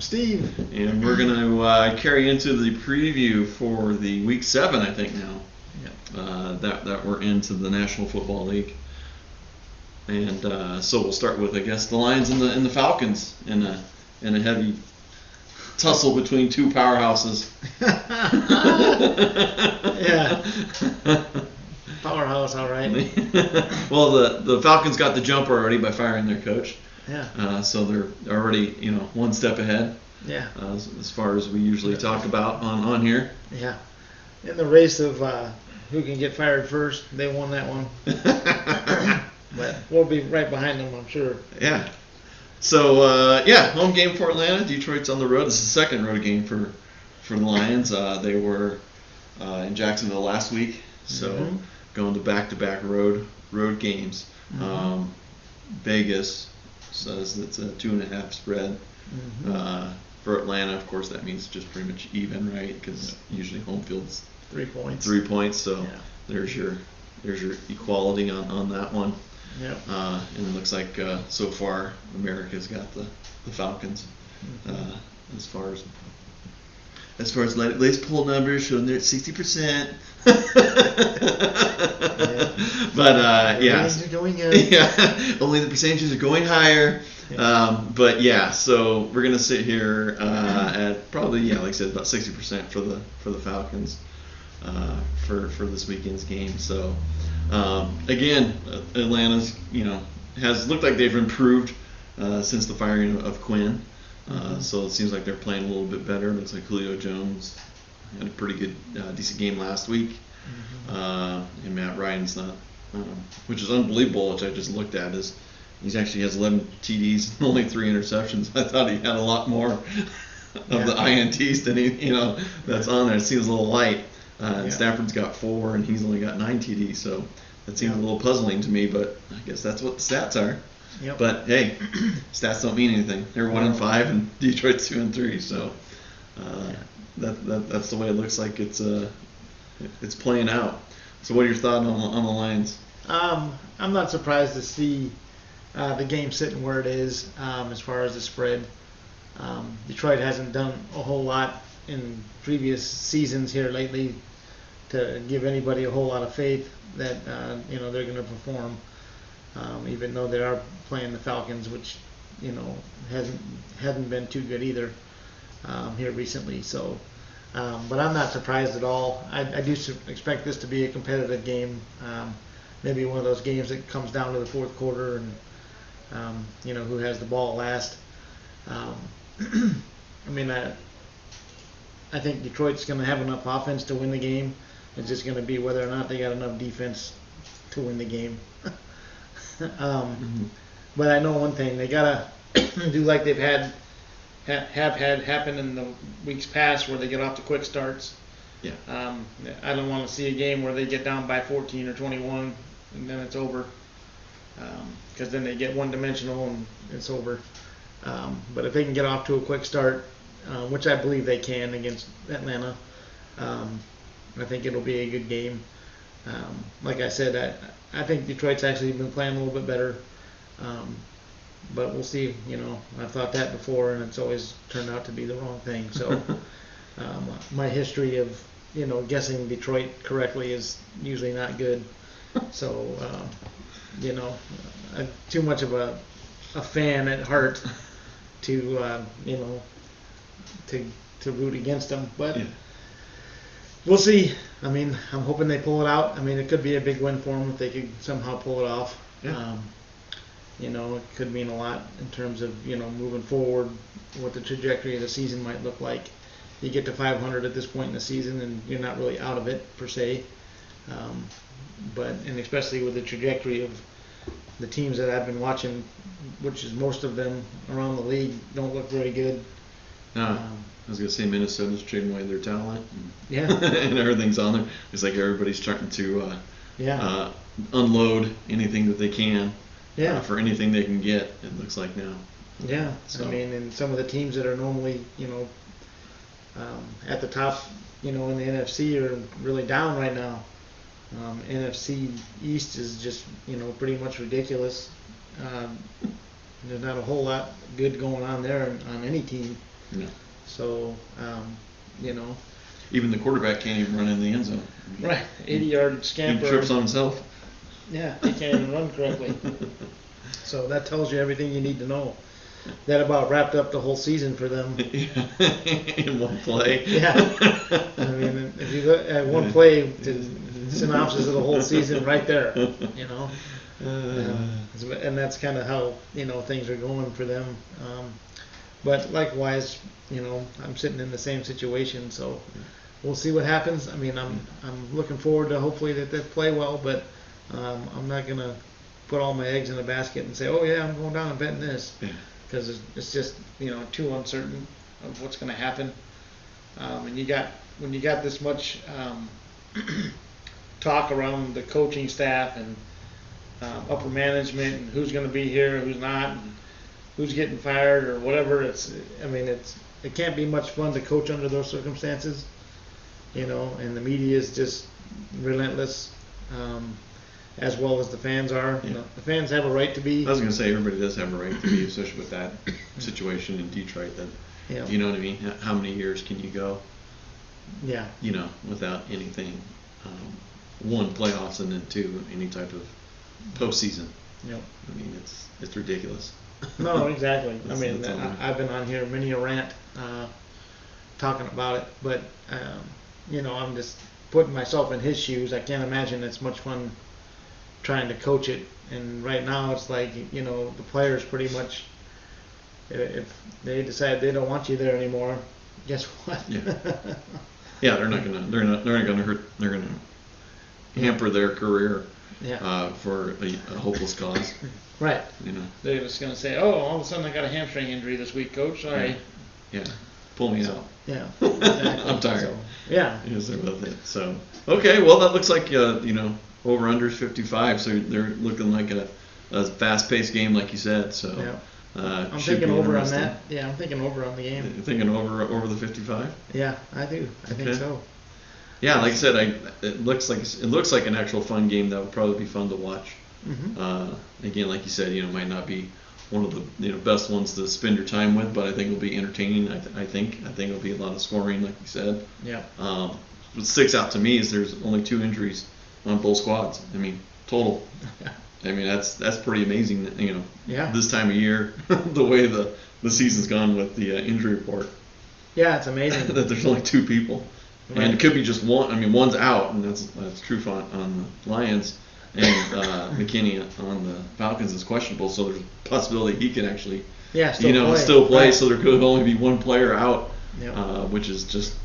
Steve. And we're going to carry into the preview for the Week 7, I think now. Yep. That we're into the National Football League. And so we'll start with, I guess, the Lions and the Falcons in a heavy tussle between two powerhouses. Yeah. Powerhouse, all right. Well, the Falcons got the jumper already by firing their coach. Yeah. So they're already, one step ahead. Yeah. As far as we usually talk about on here. Yeah. In the race of who can get fired first, they won that one. But we'll be right behind them, I'm sure. Yeah. So, home game for Atlanta. Detroit's on the road. This is the second road game for the Lions. They were in Jacksonville last week, so going to back-to-back road games. Vegas says it's a 2.5 spread. For Atlanta, of course, that means just pretty much even, right? Because usually home field's 3 points. 3 points, so there's your equality on that one. Yep. And it looks like so far America's got the Falcons as far as latest poll numbers showing they're at 60%. But Percentages are going up. Yeah, only the percentages are going higher. But yeah, so we're gonna sit here at probably like I said, about 60% for the Falcons for this weekend's game. So again, Atlanta's has looked like they've improved since the firing of Quinn. So it seems like they're playing a little bit better. It looks like Julio Jones had a pretty good, decent game last week. And Matt Ryan's not, which is unbelievable, which I just looked at, is he actually has 11 TDs and only 3 interceptions. I thought he had a lot more of the INTs than he, that's on there. It seems a little light. And Stafford's got 4 and he's only got 9 TDs. So that seems a little puzzling to me, but I guess that's what the stats are. Yep. But hey, stats don't mean anything. They're 1-5 and Detroit's 2-3. So that's the way it looks like it's playing out. So what are your thoughts on the Lions? I'm not surprised to see the game sitting where it is as far as the spread. Detroit hasn't done a whole lot in previous seasons here lately to give anybody a whole lot of faith that they're going to perform. Even though they are playing the Falcons, which hasn't been too good either here recently. So, but I'm not surprised at all. I do expect this to be a competitive game. Maybe one of those games that comes down to the fourth quarter and who has the ball last. I think Detroit's going to have enough offense to win the game. It's just going to be whether or not they got enough defense to win the game. But I know one thing, they gotta do like they've have had happen in the weeks past, where they get off to quick starts. I don't want to see a game where they get down by 14 or 21 and then it's over, because then they get one-dimensional and it's over. But if they can get off to a quick start, which I believe they can against Atlanta, I think it'll be a good game. Like I said, I think Detroit's actually been playing a little bit better, but we'll see. I've thought that before, and it's always turned out to be the wrong thing. So my history of guessing Detroit correctly is usually not good. So I'm too much of a fan at heart to to root against them, but. Yeah. We'll see. I'm hoping they pull it out. It could be a big win for them if they could somehow pull it off. Yeah. It could mean a lot in terms of, moving forward, what the trajectory of the season might look like. You get to 500 at this point in the season and you're not really out of it per se. And especially with the trajectory of the teams that I've been watching, which is most of them around the league, don't look very good. No. I was going to say Minnesota's trading away their talent. And everything's on there. It's like everybody's trying to unload anything that they can for anything they can get, it looks like now. Yeah. So. And some of the teams that are normally, at the top, in the NFC are really down right now. NFC East is just, pretty much ridiculous. There's not a whole lot good going on there on any team. No. So, you know. Even the quarterback can't even run in the end zone. Right, 80-yard He scamper. trips on himself. Yeah, he can't even run correctly. So that tells you everything you need to know. That about wrapped up the whole season for them. In one play. Yeah. I mean, if you look at one play, to synopsis of the whole season right there, you know. And that's kind of how, you know, things are going for them. But likewise, you know, I'm sitting in the same situation, so we'll see what happens. I mean, I'm looking forward to hopefully that they play well, but I'm not gonna put all my eggs in a basket and say, oh yeah, I'm going down and betting this, because it's just, you know, too uncertain of what's gonna happen. And when you got this much talk around the coaching staff and upper management and who's gonna be here, who's not, and who's getting fired or whatever, it can't be much fun to coach under those circumstances, you know, and the media is just relentless, as well as the fans are. You know, the fans have a right to be. I was going to say, everybody does have a right to be, especially with that situation in Detroit. That, you know what I mean? How many years can you go? Yeah. You know, without anything, one, playoffs, and then two, any type of postseason. Yep. I mean, it's ridiculous. No, exactly. I mean, that's I've been on here many a rant talking about it, but you know, I'm just putting myself in his shoes. I can't imagine it's much fun trying to coach it. And right now, it's like, you know, the players pretty much, if they decide they don't want you there anymore, guess what? Yeah. Yeah, they're not gonna hamper their career. Yeah. For a hopeless cause. Right. You know. They're just going to say, oh, all of a sudden I got a hamstring injury this week, coach. Sorry. Yeah. Pull me out. Yeah. Exactly. I'm tired. So, yeah. Yes, they're with it. So, okay, well, that looks like, you know, over under 55. So they're looking like a fast-paced game, like you said. So, yeah. I'm thinking over on that. Yeah, I'm thinking over on the game. You're thinking over the 55? Yeah, I do. I think so. Yeah, like I said, it looks like an actual fun game that would probably be fun to watch. Mm-hmm. Again, like you said, you know, might not be one of the best ones to spend your time with, but I think it'll be entertaining. I think it'll be a lot of scoring, like you said. Yeah. What sticks out to me is there's only 2 injuries on both squads. I mean, total. I mean, that's pretty amazing. You know, yeah. This time of year, the way the season's gone with the injury report. Yeah, it's amazing that there's only 2 people. Right. And it could be just one. I mean, one's out, and that's true on the Lions, and McKinney on the Falcons is questionable. So there's a possibility he could actually, still play. Right. So there could only be one player out, which is just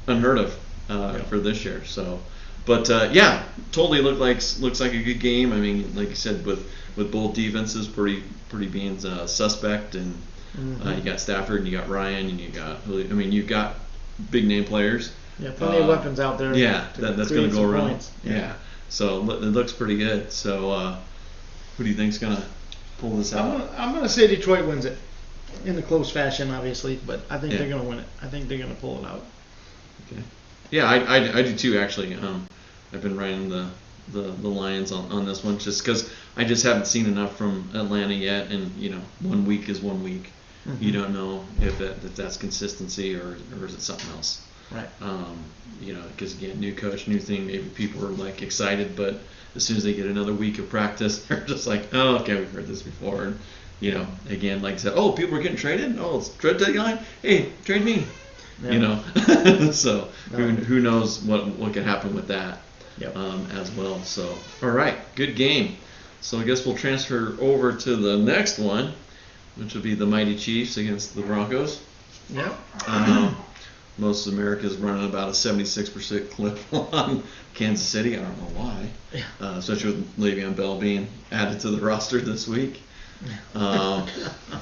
unheard of for this year. So, but totally looks like a good game. I mean, like you said, with both defenses pretty being suspect, and you got Stafford and you got Ryan and you got you've got big name players. Yeah, plenty of weapons out there. Yeah, that's going to go around. Points. Yeah, so it looks pretty good. So, who do you think's going to pull this out? I'm going to say Detroit wins it in a close fashion, obviously, but I think they're going to win it. I think they're going to pull it out. Okay. Yeah, I do too. Actually, I've been riding the Lions on this one just because I just haven't seen enough from Atlanta yet, and 1 week is 1 week. Mm-hmm. You don't know if that's consistency or is it something else. Right. Because again, new coach, new thing. Maybe people are like excited, but as soon as they get another week of practice, they're just like, oh, okay, we've heard this before. And again, like I said, oh, people are getting traded. Oh, it's trade deadline. Hey, trade me. Yeah. So who knows what can happen with that as well. So all right, good game. So I guess we'll transfer over to the next one, which will be the Mighty Chiefs against the Broncos. Yep. Most of America's running about a 76% clip on Kansas City. I don't know why. Yeah. Especially with Le'Veon Bell being added to the roster this week. Yeah.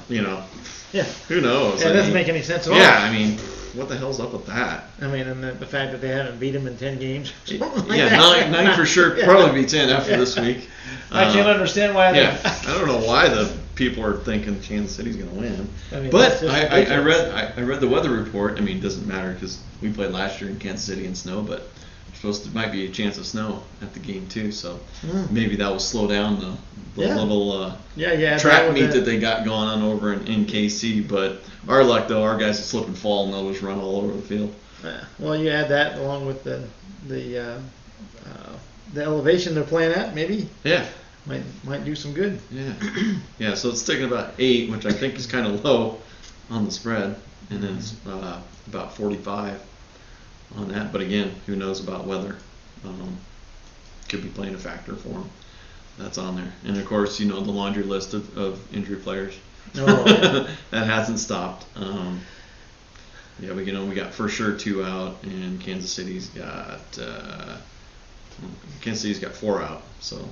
Who knows? Yeah, it doesn't make any sense at all. Yeah, I mean, what the hell's up with that? I mean, and the fact that they haven't beat him in 10 games. Nine for sure. Probably be 10 after this week. I can't understand why. I don't know why the people are thinking Kansas City's going to win. I mean, but I read the weather report. I mean, it doesn't matter because we played last year in Kansas City in snow, but might be a chance of snow at the game too. So maybe that will slow down little Yeah, track meet that they got going on over in KC. But our luck though, our guys will slip and fall and they'll just run all over the field. Well, you add that along with the elevation they're playing at, maybe. Yeah. Might do some good. Yeah. Yeah. So it's taking about 8, which I think is kind of low on the spread, and then it's about 45 on that. But again, who knows about weather? Could be playing a factor for them. That's on there, and of course, the laundry list of injury players. Oh, yeah. That hasn't stopped. Yeah, we got for sure 2 out, and Kansas City's got 4 out. So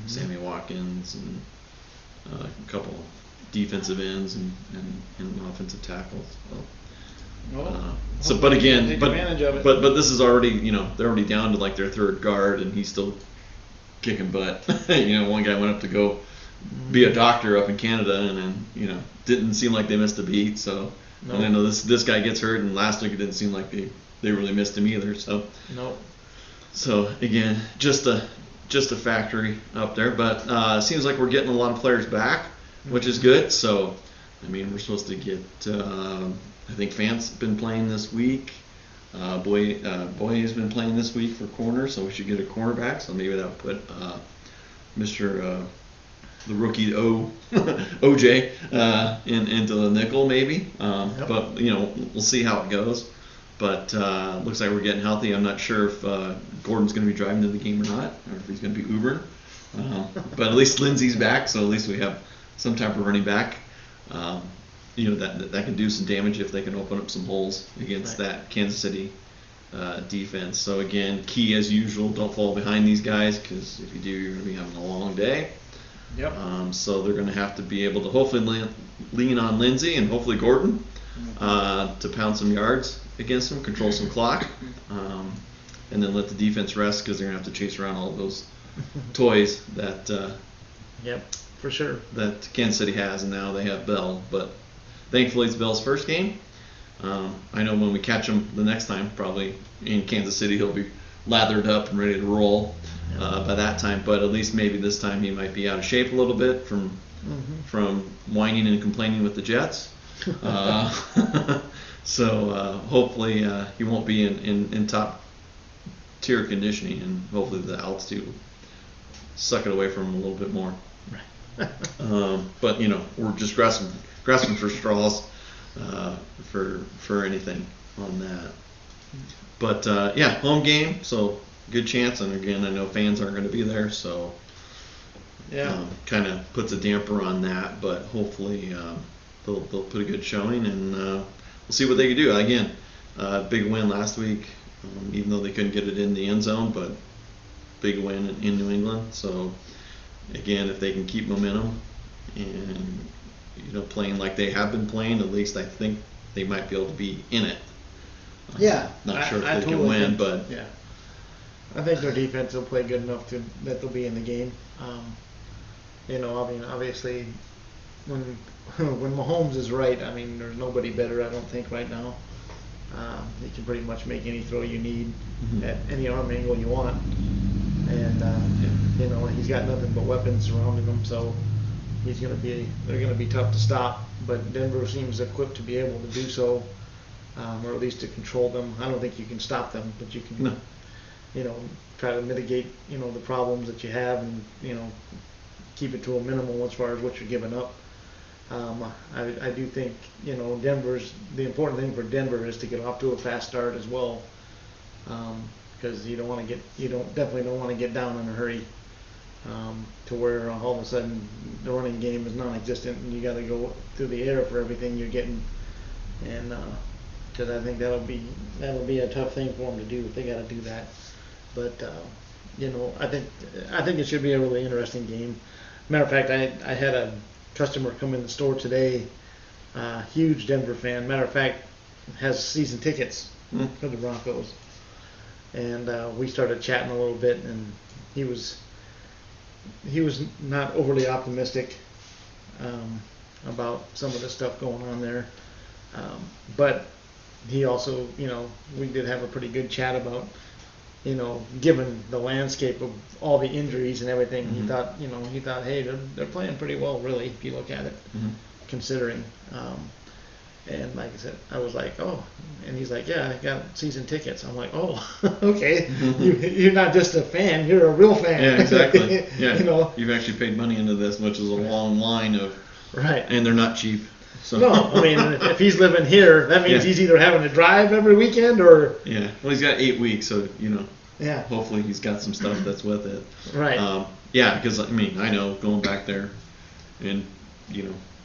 Sammy Watkins and a couple defensive ends and offensive tackles. So, but again, take advantage of it. but this is already, they're already down to like their third guard, and he's still kicking butt. One guy went up to go be a doctor up in Canada, and then didn't seem like they missed a beat. So, No. and I know this guy gets hurt, and last week it didn't seem like they really missed him either. So, no. So again, just a factory up there, but seems like we're getting a lot of players back, which is good. So, I mean, we're supposed to get. I think Fant's been playing this week. Boy has been playing this week for corner, so we should get a cornerback. So maybe that'll put Mr. The rookie OJ into the nickel maybe. Yep. But we'll see how it goes. But looks like we're getting healthy. I'm not sure if Gordon's going to be driving to the game or not, or if he's going to be Uber. But at least Lindsey's back, so at least we have some type of running back. That can do some damage if they can open up some holes against that Kansas City defense. So again, key as usual, don't fall behind these guys, because if you do, you're going to be having a long day. Yep. So they're going to have to be able to hopefully lean on Lindsey and hopefully Gordon to pound some yards against them, control some clock, and then let the defense rest, because they're going to have to chase around all of those toys that Yep, for sure. that Kansas City has, and now they have Bell. But thankfully it's Bell's first game. I know when we catch him the next time, probably in Kansas City, he'll be lathered up and ready to roll by that time. But at least maybe this time he might be out of shape a little bit from whining and complaining with the Jets. So hopefully he won't be in top tier conditioning, and hopefully the altitude will suck it away from him a little bit more. But we're just grasping for straws for anything on that. But home game, so good chance. And again, I know fans aren't going to be there, so kind of puts a damper on that. But hopefully they'll put a good showing, and we'll see what they can do. Again, big win last week, even though they couldn't get it in the end zone, but big win in New England. So again, if they can keep momentum and playing like they have been playing, at least I think they might be able to be in it. Not sure if they can win, but yeah, I think their defense will play good enough that they'll be in the game. I mean, obviously, when Mahomes is right, I mean, there's nobody better, I don't think, right now. He can pretty much make any throw you need at any arm angle you want, and he's got nothing but weapons surrounding him, so they're gonna be tough to stop. But Denver seems equipped to be able to do so, or at least to control them. I don't think you can stop them, but you can, try to mitigate, the problems that you have, and keep it to a minimum as far as what you're giving up. I do think the important thing for Denver is to get off to a fast start as well, because you definitely don't want to get down in a hurry, to where all of a sudden the running game is non-existent and you got to go through the air for everything you're getting, and because I think that'll be a tough thing for them to do if they got to do that. But I think it should be a really interesting game. Matter of fact, I had a customer come in the store today, huge Denver fan. Matter of fact, has season tickets for the Broncos, and we started chatting a little bit, and he was not overly optimistic about some of the stuff going on there, but he also, we did have a pretty good chat about given the landscape of all the injuries and everything, Mhm. he thought, hey, they're playing pretty well, really, if you look at it, Mhm. considering. And like I said, I was like, oh, and he's like, yeah, I got season tickets. I'm like, oh, okay, you're not just a fan, you're a real fan. Yeah, exactly. Yeah, You know, you've actually paid money into this, which is a long line of, right. and they're not cheap. So. No, I mean, if he's living here, that means Yeah. he's either having to drive every weekend or, Yeah, well, he's got 8 weeks, so yeah, hopefully he's got some stuff that's with it. right. Yeah, because I mean, I know going back there and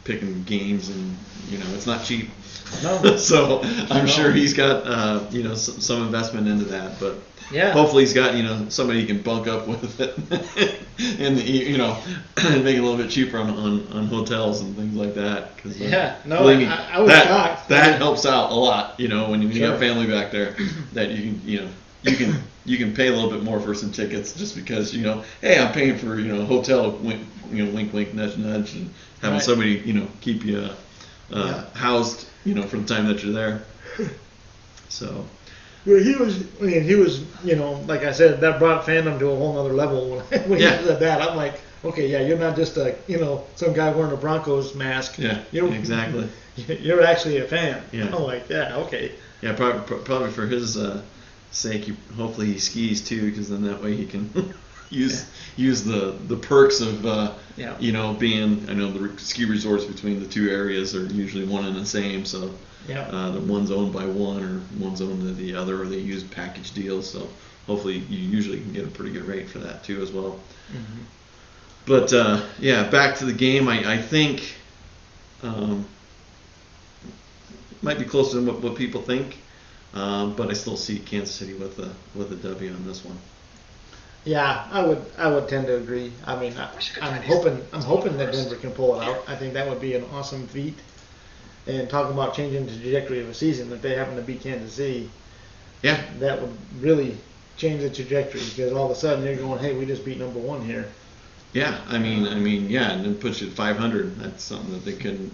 picking games, and it's not cheap. No. So I'm No. sure he's got some investment into that, but Yeah. hopefully he's got somebody he can bunk up with it, and and make it a little bit cheaper on hotels and things like that. Cause, Yeah, no, believe me, I was that shocked. that helps out a lot. When you Sure. got family back there, that you can pay a little bit more for some tickets just because hey, I'm paying for hotel, wink wink, nudge nudge, and having Right. somebody keep you Yeah. housed for the time that you're there. So Well, he was, like I said, that brought fandom to a whole nother level when Yeah. he said that. I'm like, okay, yeah, you're not just some guy wearing a Broncos mask. yeah, You're, exactly. You're actually a fan. Yeah. I'm like, yeah, okay. Yeah, probably for his sake, hopefully he skis too, because then that way he can use the perks of Yeah. being. I know the ski resorts between the two areas are usually one and the same, so Yeah. the one's owned by one or one's owned by the other, or they use package deals. So hopefully you usually can get a pretty good rate for that too as well. Mhm. But yeah, back to the game. I think might be closer than what people think, but I still see Kansas City with a W on this one. Yeah, I would tend to agree. I mean, I'm hoping that Denver can pull it out. I think that would be an awesome feat. And talking about changing the trajectory of a season, if they happen to beat Kansas City, Yeah, that would really change the trajectory, because all of a sudden you're going, hey, we just beat number one here. yeah. I mean, yeah, and then puts you at 500. That's something that they couldn't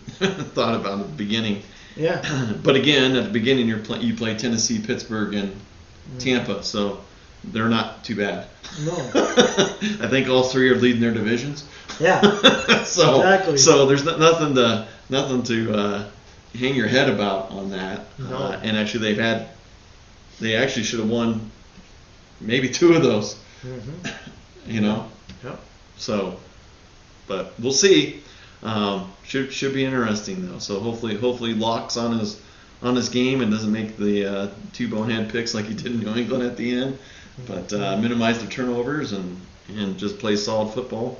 thought about at the beginning. Yeah. But again, at the beginning, you play Tennessee, Pittsburgh, and Tampa, so they're not too bad. No. I think all three are leading their divisions. Yeah. So Exactly. so there's nothing to hang your head about on that. No. And actually, they actually should have won maybe two of those. Mm-hmm. Yep. So, but we'll see. Should be interesting though. So hopefully locks on his game and doesn't make the two bonehead picks like he did in New England at the end. But minimize the turnovers and just play solid football.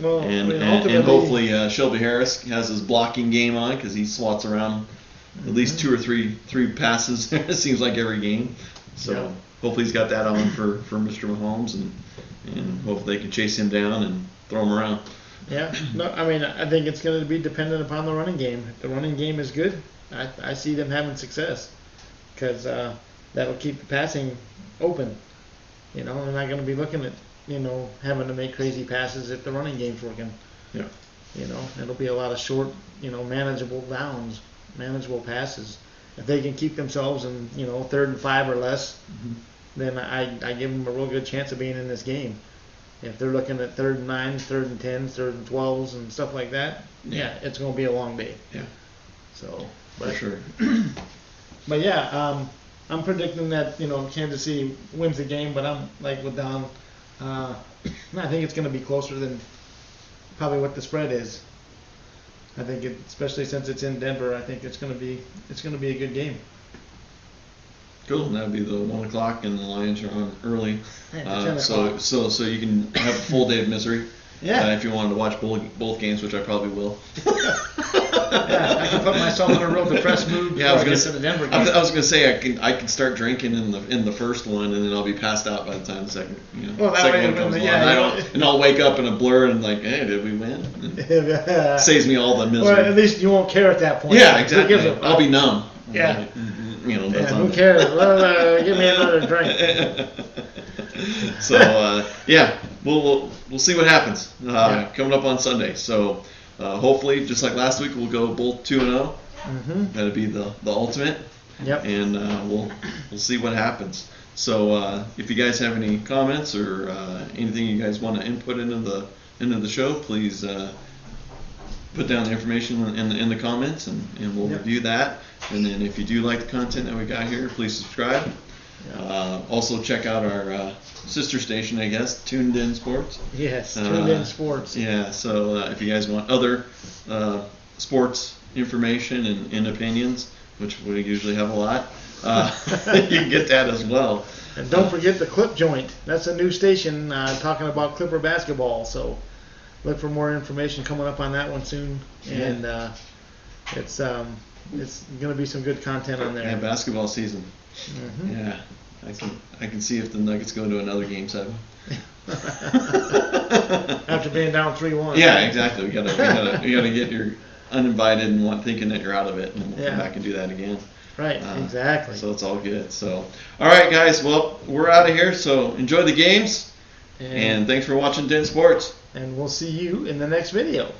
Well, And ultimately, hopefully Shelby Harris has his blocking game on, because he swats around at least two or three passes. It seems like every game. So Yeah. hopefully he's got that on for Mr. Mahomes, and hopefully they can chase him down and throw him around. Yeah. No, I mean, I think it's going to be dependent upon the running game. If the running game is good, I see them having success, because that'll keep the passing open. They're not going to be looking at having to make crazy passes if the running game's working. Yeah. It'll be a lot of short, manageable downs, manageable passes. If they can keep themselves in, 3rd and 5 or less, then I give them a real good chance of being in this game. If they're looking at 3rd and 9, 3rd and 10, 3rd and 12s and stuff like that, yeah, it's going to be a long day. Yeah. So, For sure. But yeah, I'm predicting that Kansas City wins the game, but I'm like with Don. I think it's going to be closer than probably what the spread is. I think, especially since it's in Denver, I think it's going to be a good game. Cool. That would be the 1 o'clock, and the Lions are on early. Yeah, 10 So you can have a full day of misery. Yeah. If you wanted to watch both games, which I probably will. Yeah, I can put myself in a real depressed mood before I get to the Denver game. I was gonna say I can start drinking in the first one, and then I'll be passed out by the time the second Well, that second way one comes when along. yeah, And I'll wake up in a blur and like, hey, did we win? And saves me all the misery. Well, at least you won't care at that point. Yeah, Who exactly. gives a fuck? I'll be numb. Yeah. That's Who on cares? Well, give me another drink. So yeah, we'll see what happens coming up on Sunday. So hopefully, just like last week, we'll go both 2-0. Mm-hmm. That'll be the ultimate. Yep. And we'll see what happens. So if you guys have any comments or anything you guys want to input into the show, please put down the information in the comments, and we'll review that. And then if you do like the content that we got here, please subscribe. Also check out our sister station, I guess, Tuned In Sports. Yes, Tuned In Sports. Yeah, so if you guys want other sports information and opinions, which we usually have a lot, you can get that as well. And don't forget the Clip Joint. That's a new station talking about Clipper basketball. So look for more information coming up on that one soon. And it's going to be some good content on there. Yeah, basketball season. Mm-hmm. Yeah, I can see if the Nuggets go to another Game 7. After being down 3-1. Yeah, exactly. We gotta get your uninvited and thinking that you're out of it, and then we'll come back and do that again. Right, exactly. So it's all good. So, all right, guys. Well, we're out of here. So enjoy the games, and thanks for watching Den Sports. And we'll see you in the next video.